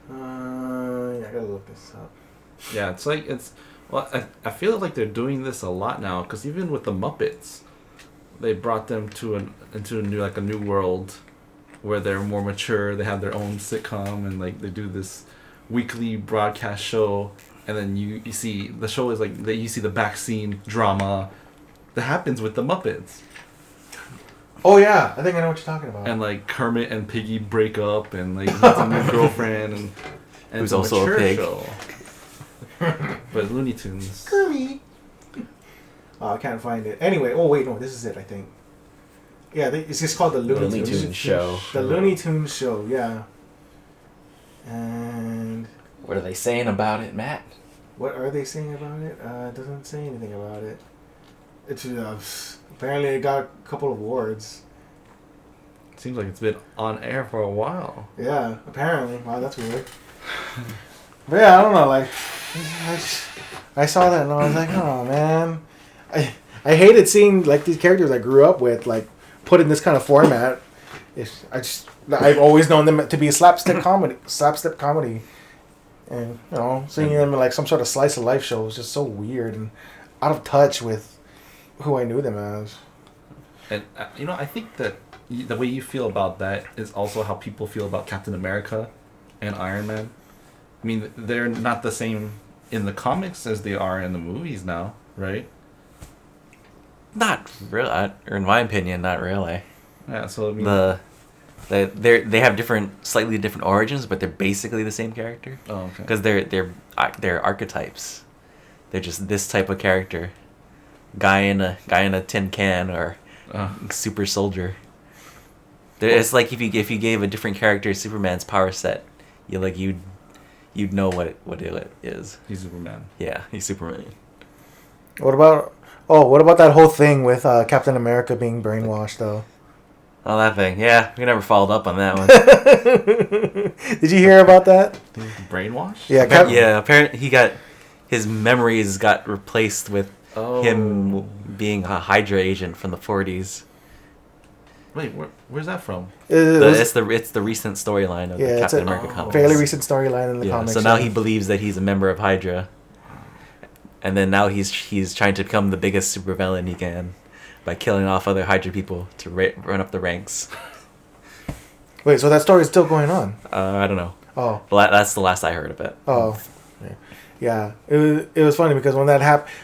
Yeah, I gotta look this up.
Yeah, I feel like they're doing this a lot now because even with the Muppets, they brought them into a new world where they're more mature. They have their own sitcom and like they do this weekly broadcast show, and then you see the show is like that. You see the back-scene drama that happens with the Muppets.
Oh yeah, I think I know what you're talking about.
And like Kermit and Piggy break up, and like he has a new girlfriend, and
who's also a pig.
Show. But Looney Tunes.
Kermit. Oh, I can't find it. Anyway, oh wait, no, this is it. I think. Yeah, it's just called the Looney
Tunes Show.
The Looney Tunes Show, yeah. And
what are they saying about it, Matt?
What are they saying about it? It doesn't say anything about it. It's apparently it got a couple of awards.
Seems like it's been on air for a while.
Yeah, apparently. Wow, that's weird. But yeah, I don't know. Like, I saw that and I was like, oh man, I hated seeing like these characters I grew up with like put in this kind of format. I've always known them to be slapstick comedy, And seeing them in like some sort of slice of life show was just so weird and out of touch with who I knew them as.
And I think that the way you feel about that is also how people feel about Captain America and Iron Man. I mean, they're not the same in the comics as they are in the movies now, right?
Not really, or in my opinion, not really.
Yeah. So I mean,
they have slightly different origins, but they're basically the same character.
oh, okay.
Because they're archetypes. They're just this type of character, guy in a tin can or super soldier. It's like if you gave a different character Superman's power set, you'd know what it is.
He's Superman.
Yeah, he's Superman.
What about that whole thing with Captain America being brainwashed though?
Oh, that thing. Yeah, we never followed up on that one.
Did you hear about that?
Brainwash?
Yeah,
Apparently his memories got replaced with him being a Hydra agent from the 40s.
Wait, where's that from?
It's the recent storyline of the Captain America comics.
Fairly recent storyline in the comics.
So now he believes that he's a member of Hydra, and then now he's trying to become the biggest supervillain he can by killing off other Hydra people to run up the ranks.
Wait, so that story is still going on?
I don't know.
Oh,
Well, that's the last I heard of it.
oh, yeah. It was funny because when that happened,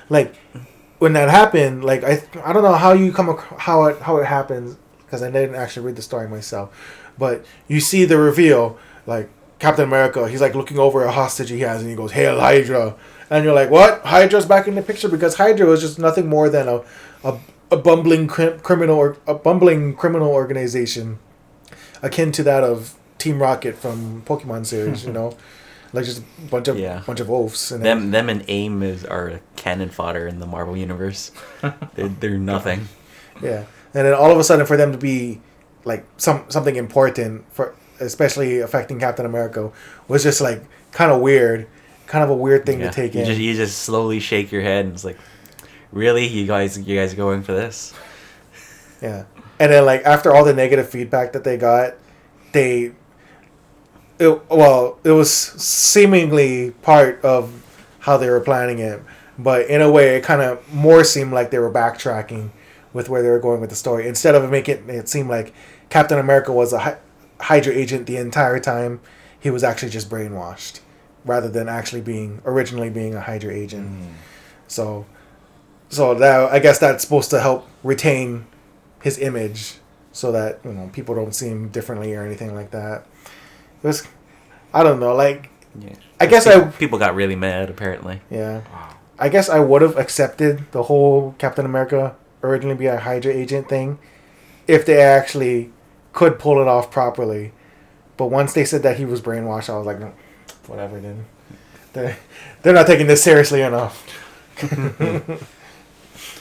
like I don't know how you how it happens because I didn't actually read the story myself, but you see the reveal like Captain America. He's like looking over a hostage he has, and he goes, "Hail Hydra!" And you're like, "What? Hydra's back in the picture?" Because Hydra was just nothing more than a bumbling criminal organization akin to that of Team Rocket from Pokemon series, like just a bunch of oafs. And
Them and AIM are cannon fodder in the Marvel universe. They're nothing.
Yeah, and then all of a sudden for them to be like something important for especially affecting Captain America was just like kind of a weird thing to take in.
You just slowly shake your head and it's like, really, you guys are going for this?
Yeah, and then like after all the negative feedback that they got, it was seemingly part of how they were planning it, but in a way it kind of more seemed like they were backtracking with where they were going with the story instead of making it seem like Captain America was a Hydra agent the entire time. He was actually just brainwashed rather than actually originally being a Hydra agent. So that I guess that's supposed to help retain his image so that people don't see him differently or anything like that. It was, I don't know, like I guess
people got really mad apparently.
Yeah, I guess I would have accepted the whole Captain America originally be a Hydra agent thing if they actually could pull it off properly. But once they said that he was brainwashed, I was like, no, whatever. Then they're not taking this seriously enough.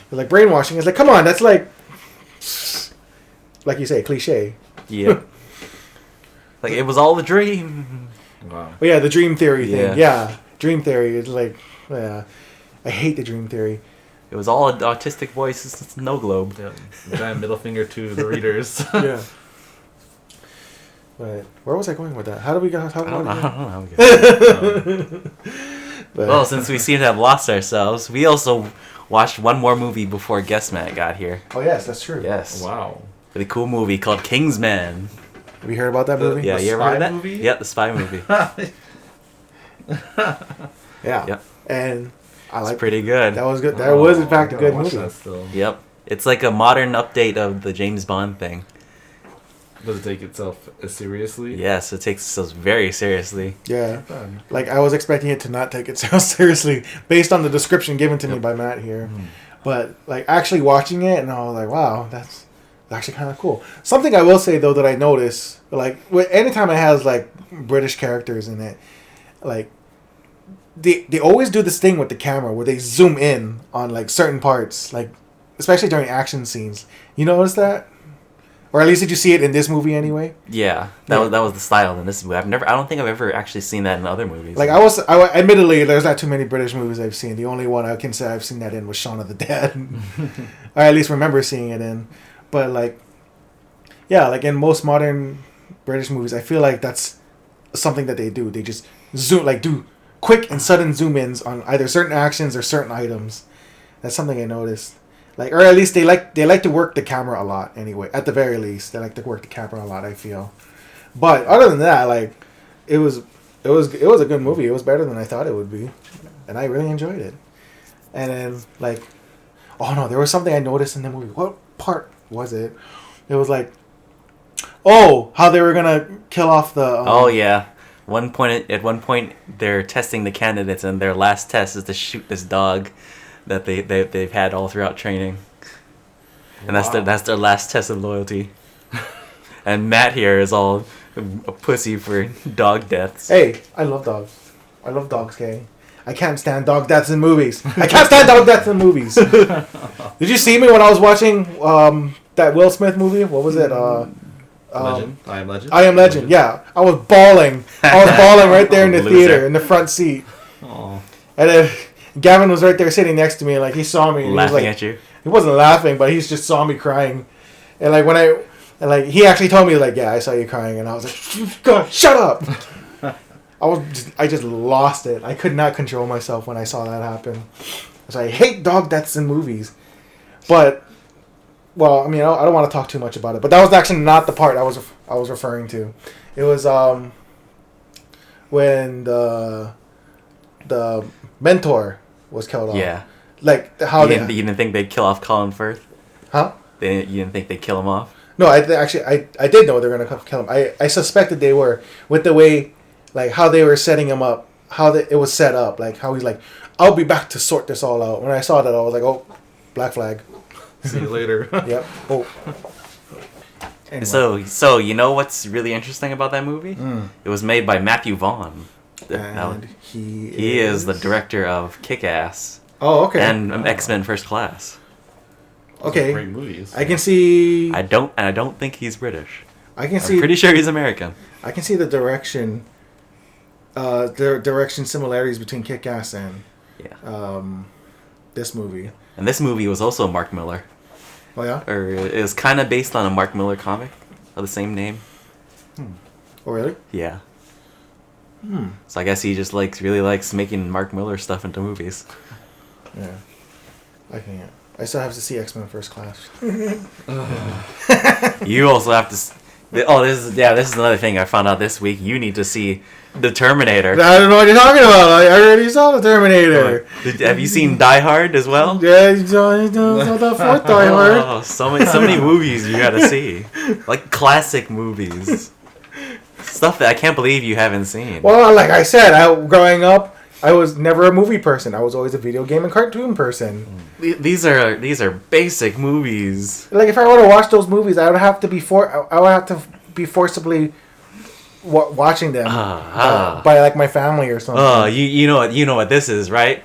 Like brainwashing is like, come on, that's like you say, cliche.
Yeah. Like it was all a dream.
Wow.
But yeah, the dream theory thing.
Yeah.
Yeah, dream theory is like, I hate the dream theory.
It was all autistic voices, snow globe.
Yeah. Giant middle finger to the readers.
Yeah. But where was I going with that? How do we go?
I don't know how we got Well, since we seem to have lost ourselves, we also watched one more movie before Guest Matt got here.
Oh yes, that's true.
Yes.
Wow.
Really cool movie called Kingsman.
Have you heard about that movie?
Yeah,
The
you ever
spy
heard of that?
movie?
Yeah, the spy movie.
Yeah.
Yep.
And I
It's
like
pretty good.
that was good. That was in fact a good movie.
That still.
Yep. It's like a modern update of the James Bond thing.
Does it take itself as seriously?
Yes, it takes itself very seriously.
Yeah. Like I was expecting it to not take itself seriously based on the description given to me by Matt here. But like actually watching it and I was like, wow, that's actually kind of cool. Something I will say though that I notice, like anytime it has like British characters in it, like they always do this thing with the camera where they zoom in on like certain parts, like especially during action scenes. You notice that? Or at least did you see it in this movie anyway?
Yeah, that was the style in this movie. I don't think I've ever actually seen that in other movies.
Like admittedly, there's not too many British movies I've seen. The only one I can say I've seen that in was Shaun of the Dead, or at least remember seeing it in. But like, yeah, like in most modern British movies, I feel like that's something that they do. They just zoom, like do quick and sudden zoom-ins on either certain actions or certain items. That's something I noticed. Like, or at least they like to work the camera a lot. Anyway, at the very least, they like to work the camera a lot. I feel. But other than that, like, it was a good movie. It was better than I thought it would be, and I really enjoyed it. And then, like, oh no, there was something I noticed in the movie. What part was it? It was like, oh, how they were gonna kill off the.
Oh yeah, at one point they're testing the candidates, and their last test is to shoot this dog that they've had all throughout training, and that's their last test of loyalty. And Matt here is all a pussy for dog deaths.
Hey, I love dogs. I love dogs, okay? I can't stand dog deaths in movies. I can't stand dog deaths in movies. Did you see me when I was watching that Will Smith movie? What was it?
Legend. I Am Legend.
I Am Legend. Yeah, I was bawling. I was bawling right there in the theater, in the front seat.
Aww.
And then Gavin was right there sitting next to me, like he saw me. And
Laughing
he was like,
at you.
He wasn't laughing, but he just saw me crying. And like he actually told me, like, yeah, I saw you crying, and I was like, God, shut up. I just lost it. I could not control myself when I saw that happen. So I hate dog deaths in movies. But, well, I mean, I don't want to talk too much about it. But that was actually not the part I was referring to. It was when the mentor was killed off.
Yeah.
Like how
you didn't think they'd kill off Colin Firth?
Huh?
You didn't think they'd kill him off?
No, I did know they were gonna kill him. I suspected they were, with the way, like, how they were setting him up, it was set up, like how he's like, I'll be back to sort this all out. When I saw that, I was like, oh, black flag.
See you later.
Yep. Oh.
Anyway. So you know what's really interesting about that movie? It was made by Matthew Vaughn.
And
he is the director of Kick-Ass.
Oh, okay.
And X-Men First Class.
Okay.
Great movies.
I can see.
I don't think he's British.
I'm
I'm pretty sure he's American.
I can see the direction similarities between Kick-Ass and this movie.
And this movie was also Mark Miller.
Oh yeah.
Or it was kind of based on a Mark Miller comic of the same name.
Oh really?
Yeah. So I guess he just really likes making Mark Miller stuff into movies.
Yeah. I can't. I still have to see X-Men First Class.
You also have to. Oh, this is another thing I found out this week. You need to see The Terminator.
I don't know what you're talking about. I already saw The Terminator.
Have you seen Die Hard as well?
Yeah, you saw the fourth Die Hard.
Oh, so many movies you gotta see, like classic movies, stuff that I can't believe you haven't seen.
Well, like I said, growing up, I was never a movie person. I was always a video game and cartoon person.
These are basic movies.
Like, if I were to watch those movies, I would have to be forcibly watching them by like my family or something.
Oh, you know what this is, right?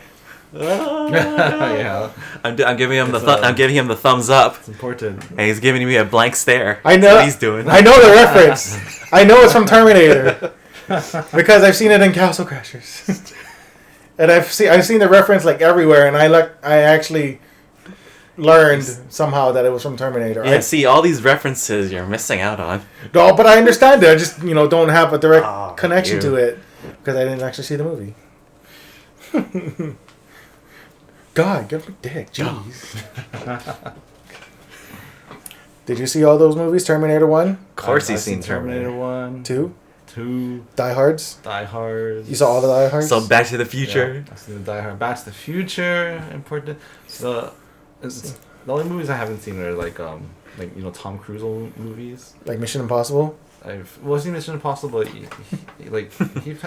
Yeah.
I'm giving him I'm giving him the thumbs up.
It's important.
And he's giving me a blank stare.
I know
That's what he's doing.
I know the reference. I know it's from Terminator because I've seen it in Castle Crashers, and I've seen the reference like everywhere, and I actually learned somehow that it was from Terminator.
Yeah, see, all these references you're missing out on.
No, but I understand it. I just don't have a direct connection to it because I didn't actually see the movie. God, get my dick, jeez. Did you see all those movies? Terminator 1?
Of course,
I've
he's seen
Terminator 1,
2?
2,
Die Hards?
Die Hard.
You saw all the Die Hards?
So Back to the Future.
Yeah, I've seen the Die Hard. Back to the Future, important. The only movies I haven't seen are like Tom Cruise movies.
Like Mission Impossible?
I've seen Mission Impossible, but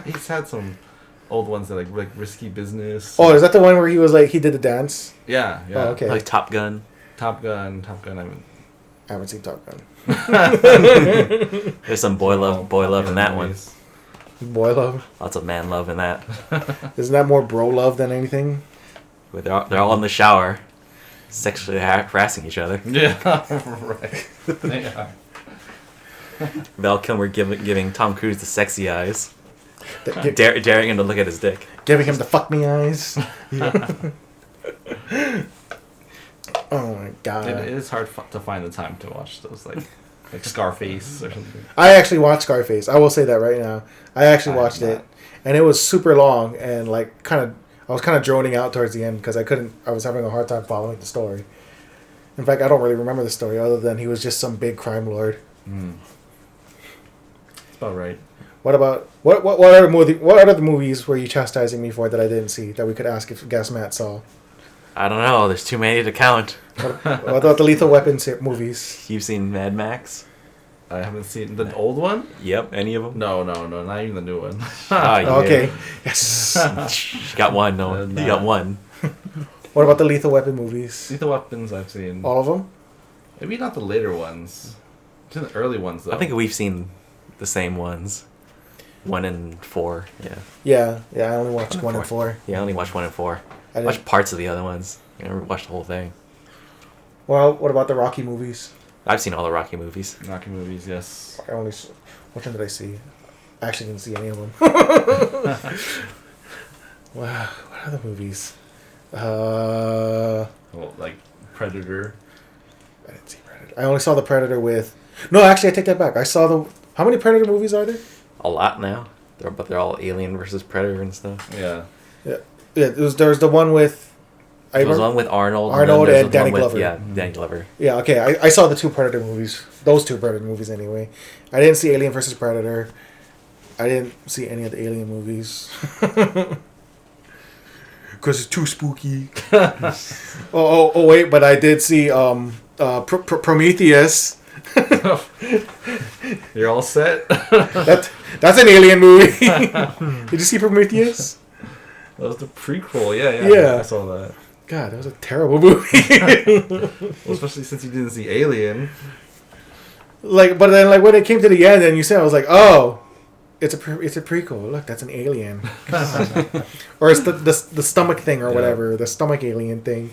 he's had some old ones that like Risky Business.
Oh, is that the one where he was like he did the dance?
Yeah.
Oh, okay.
Like Top Gun.
Top Gun.
I haven't seen Top Gun.
There's some boy love in that one.
Boy love.
Lots of man love in that.
Isn't that more bro love than anything?
They're all in the shower, sexually harassing each other.
Yeah, right. They are.
Val Kilmer giving Tom Cruise the sexy eyes,
Daring
daring him to look at his dick.
Giving him the fuck me eyes. Oh my god.
It is hard to find the time to watch those Like Scarface or something.
I actually watched Scarface. I will say that right now. I actually watched it, and it was super long and like I was kind of droning out towards the end because I was having a hard time following the story. In fact, I don't really remember the story other than he was just some big crime lord.
That's about right.
What about what other movies were you chastising me for that I didn't see that we could ask if Guess Matt saw?
I don't know. There's too many to count.
What about the Lethal Weapon movies?
You've seen Mad Max?
I haven't seen the old one.
Yep. Any of them?
No, not even the new one.
Yeah.
Okay. Yes.
You got one. No, you got one.
What about the Lethal Weapon movies?
Lethal Weapons I've seen.
All of them?
Maybe not the later ones. I've seen the early ones though.
I think we've seen the same ones. 1 and 4.
Yeah. I only watched 1 and 4.
Yeah, I only watched 1 and 4.
I
watched parts of the other ones. I never watched the whole thing.
Well, what about the Rocky movies?
I've seen all the Rocky movies.
Rocky movies, yes.
Which one did I see? I actually didn't see any of them. Wow, what other movies?
Well, like Predator.
I didn't see Predator. I only saw the Predator with. No, actually, I take that back. I saw the. How many Predator movies are there?
A lot now. They're all Alien versus Predator and stuff.
Yeah.
Yeah. There was the one with.
There was one with Arnold.
And Danny Glover.
Yeah, Danny Glover.
Yeah. Okay. I saw the 2 Predator movies. Those 2 Predator movies anyway. I didn't see Alien versus Predator. I didn't see any of the Alien movies. Because it's too spooky. oh wait, but I did see Prometheus.
You're all set?
That's an Alien movie. Did you see Prometheus?
That was the prequel, yeah. I saw that.
God, that was a terrible movie.
Well, especially since you didn't see Alien.
But then when it came to the end and you said, I was like, oh, it's a prequel. Look, that's an alien. Or it's the stomach thing or whatever, the stomach alien thing.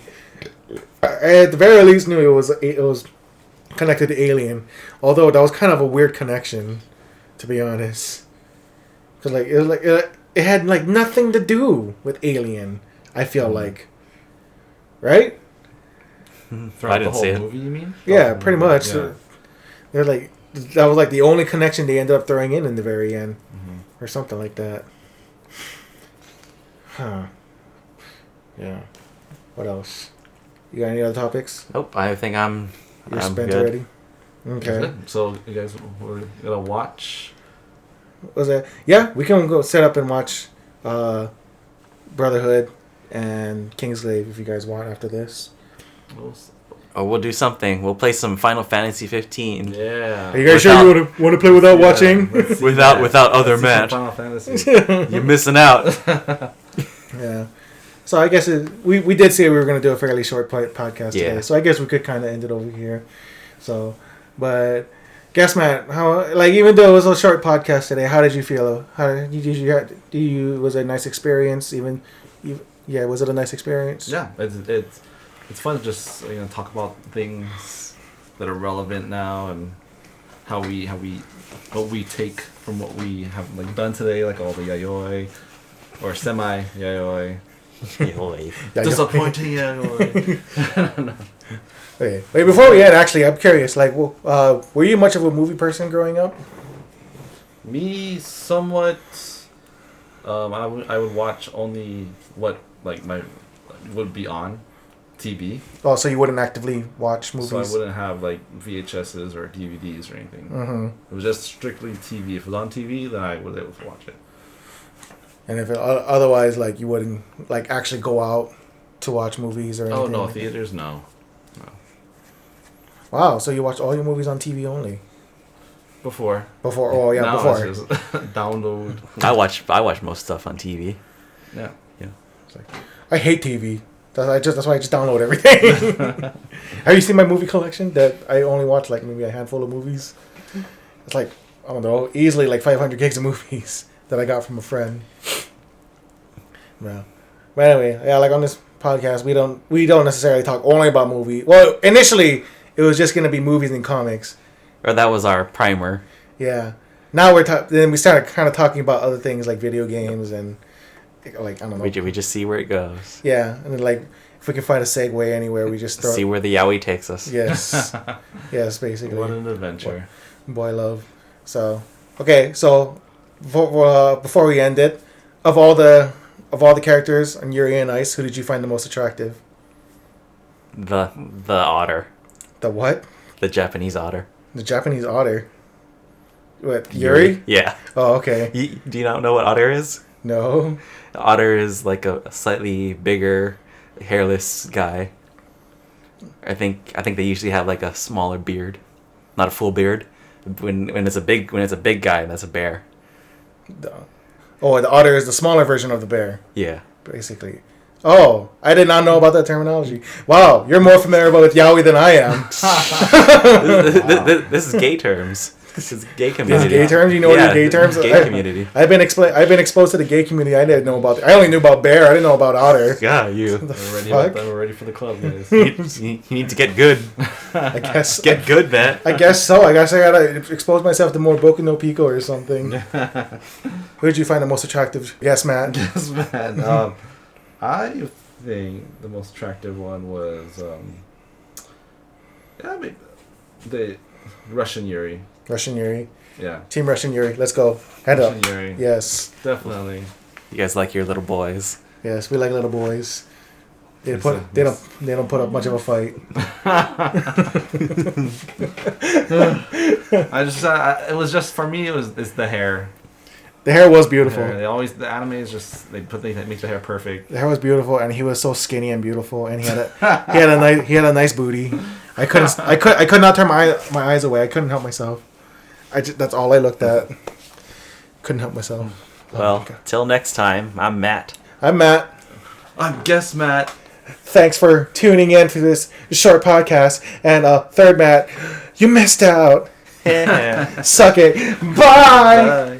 I at the very least knew it was connected to Alien, although that was kind of a weird connection, to be honest. Because it had like nothing to do with Alien. I feel like, right?
I didn't see it. Movie, you mean?
Yeah, pretty much.
Yeah.
They're like that was like the only connection they ended up throwing in the very end, or something like that. Huh. Yeah. What else? You got any other topics?
Nope. I think I'm
spent
good.
already. Okay.
So you guys were gonna watch?
What was that? Yeah, we can go set up and watch Brotherhood and Kingsglaive if you guys want after this.
Oh, we'll do something. We'll play some Final Fantasy 15.
Yeah.
Are you guys sure you want to play without watching?
Without other Matt.
Final Fantasy.
You're missing out.
Yeah. So I guess we did say we were going to do a fairly short podcast today. So I guess we could kind of end it over here. So, but guess Matt, even though it was a short podcast today, how did you feel? Was it a nice experience? Was it a nice experience?
Yeah, it's fun to just talk about things that are relevant now and what we take from what we have done today, like all the yaoi or semi yaoi. Disappointing yaoi.
Okay. Wait, before we end, actually, I'm curious. Were you much of a movie person growing up?
Me, somewhat. I would watch only what would be on TV.
Oh, so you wouldn't actively watch movies?
So I wouldn't have VHSs or DVDs or anything. Mm-hmm. It was just strictly TV. If it was on TV, then I was able to watch it.
And if otherwise, you wouldn't actually go out to watch movies or anything?
Oh no, theaters, no.
Wow, so you watch all your movies on TV only?
Before.
Before.
It's just download.
I watch most stuff on TV.
Yeah.
I hate TV. That's why I just download everything. Have you seen my movie collection? That I only watch maybe a handful of movies. It's I don't know, easily 500 gigs of movies that I got from a friend. Yeah. But anyway, on this podcast, we don't necessarily talk only about movies. Well, initially it was just gonna be movies and comics.
Or that was our primer.
Yeah. Now then we started kind of talking about other things like video games and I don't know.
We just see where it goes.
Yeah, and then if we can find a segue anywhere, we just throw.
See where the yaoi takes us.
Yes, yes, basically.
What an adventure.
Boy love. So okay, so before we end it, of all the characters on Yuri on Ice, who did you find the most attractive?
The otter.
The what?
The Japanese otter.
The Japanese otter. What, Yuri?
Yeah.
Oh, okay.
Do you not know what otter is?
No.
The otter is like a slightly bigger, hairless guy. I think they usually have like a smaller beard, not a full beard. When it's a big guy, that's a bear.
The otter is the smaller version of the bear,
Yeah.
basically. Oh, I did not know about that terminology. Wow, you're more familiar with yaoi than I am.
This is gay terms. This is gay
These
community.
gay terms? You know what are gay terms?
Gay community.
I've been exposed to the gay community. I didn't know about. I only knew about bear. I didn't know about otter.
Yeah, you.
We're ready for the club, guys.
You need to get good.
I guess.
Get good, man.
I guess so. I guess I gotta expose myself to more Boku no Pico or something. Who did you find the most attractive? Yes, Matt.
Yes, man. I think the most attractive one was the Russian Yuri.
Russian Yuri.
Yeah.
Team Russian Yuri. Let's go. Head up.
Russian Yuri.
Yes.
Definitely.
You guys like your little boys.
Yes, we like little boys. They don't put up much of a fight.
It was just for me. It's the hair.
The hair was beautiful.
The anime is just they make the hair perfect.
The hair was beautiful, and he was so skinny and beautiful, and he had a nice booty. I could not turn my eyes away. I couldn't help myself. That's all I looked at. Couldn't help myself.
Well, till next time, I'm Matt.
I'm Matt.
I'm Guess Matt.
Thanks for tuning in to this short podcast. And third Matt, you missed out. Suck it. Bye.